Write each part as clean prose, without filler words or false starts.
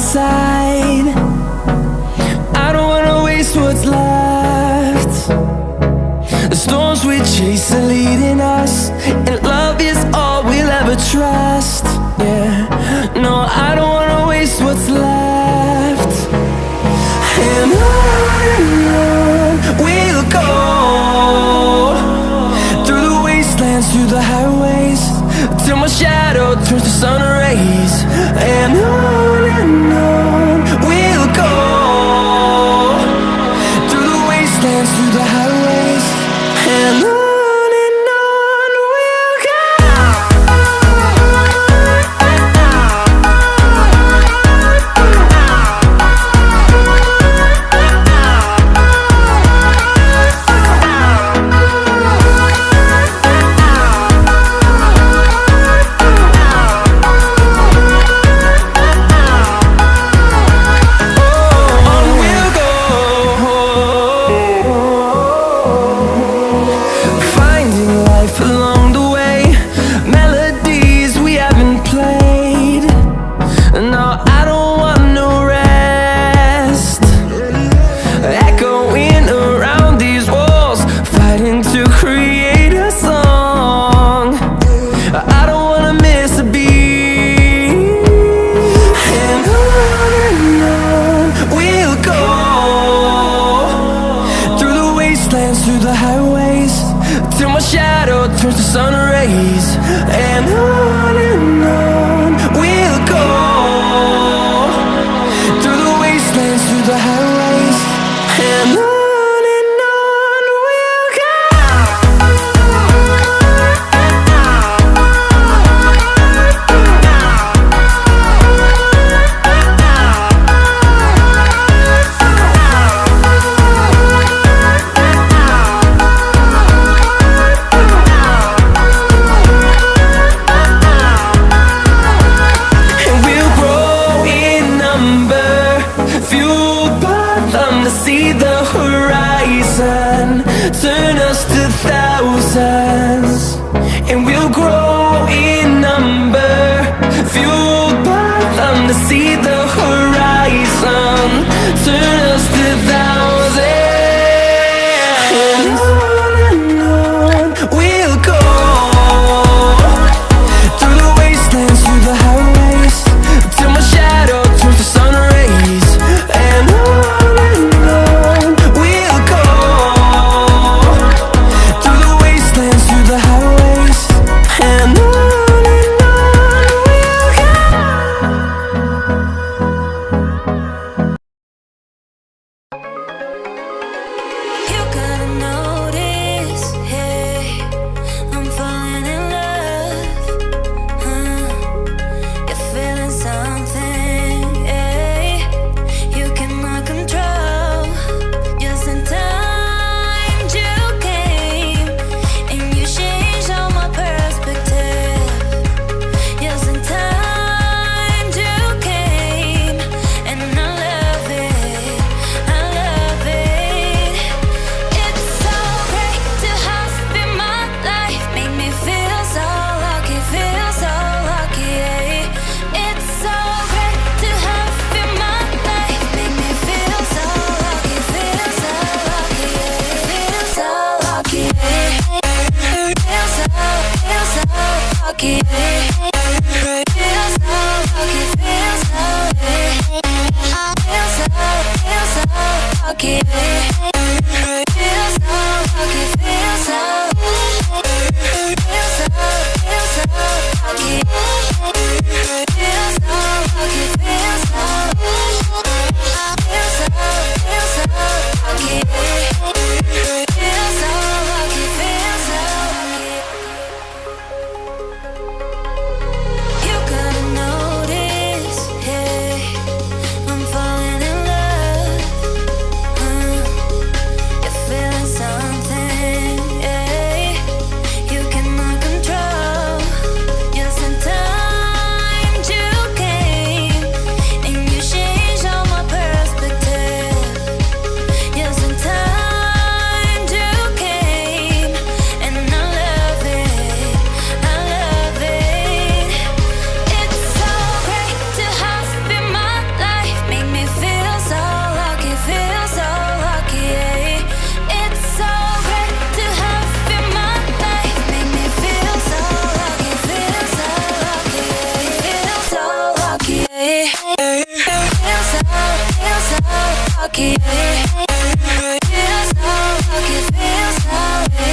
side. I don't wanna waste what's left. The storms we chase are leading us, and love is all we'll ever trust. Yeah, no, I don't wanna waste what's left. And on we'll go, through the wastelands, through the highways, till my shadow turns to sun rays. And on we'll go, through the wastelands, through the highways, and on we'll go. Through the highways, till my shadow turns to sun rays. And on we'll go, through the wastelands, through the highways, and on we'll go. See the horizon turn us to thousands, and we'll grow in number, fueled by them. To see the horizon turn us to thousands, and on we'll go, through the wastelands, through the highways, till my shadow turns to sun rays. And lucky. Feel so lucky, feel so lucky. Feel so lucky, feel so lucky.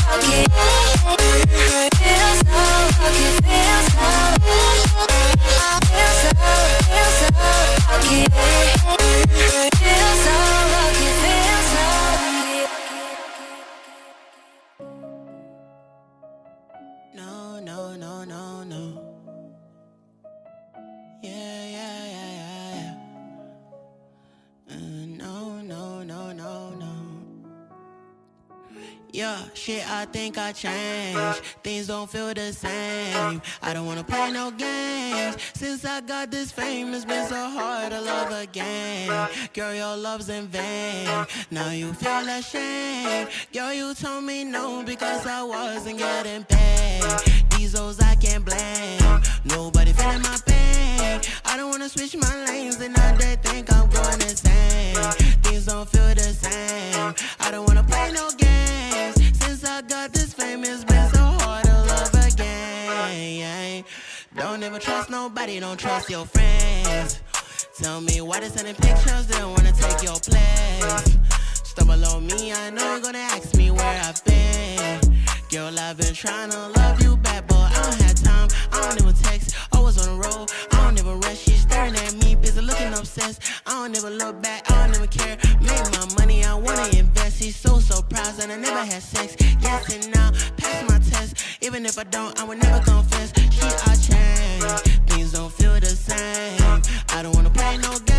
Feel so lucky, feel so lucky. Feel so lucky, feel so lucky. No, no, no, no, no. Yeah, yeah, yeah, yeah, yeah. No, no, no, no, no. Yeah, shit, I think I changed. Things don't feel the same. I don't wanna play no games. Since I got this fame, it's been so hard to love again. Girl, your love's in vain. Now you feel ashamed. Girl, you told me no because I wasn't getting paid. These hoes I can't blame. Nobody feeling my pain. I don't wanna switch my lanes and now they think I'm going insane. Things don't feel the same. I don't wanna play no games. Since I got this fame, it's been so hard to love again. Don't ever trust nobody, don't trust your friends. Tell me why they sending pictures, they don't wanna take your place. Stumble on me, I know you're gonna ask me where I've been. Girl, I've been trying to love you back, but I don't have time, I don't even text. Always on the road, I don't even rest. She's staring at me, busy looking obsessed. I don't even look back, I don't even care. Make my money, I wanna invest. She's so proud, and I never had sex. Yes and now, pass my test. Even if I don't, I would never confess. I changed, things don't feel the same. I don't wanna play no game.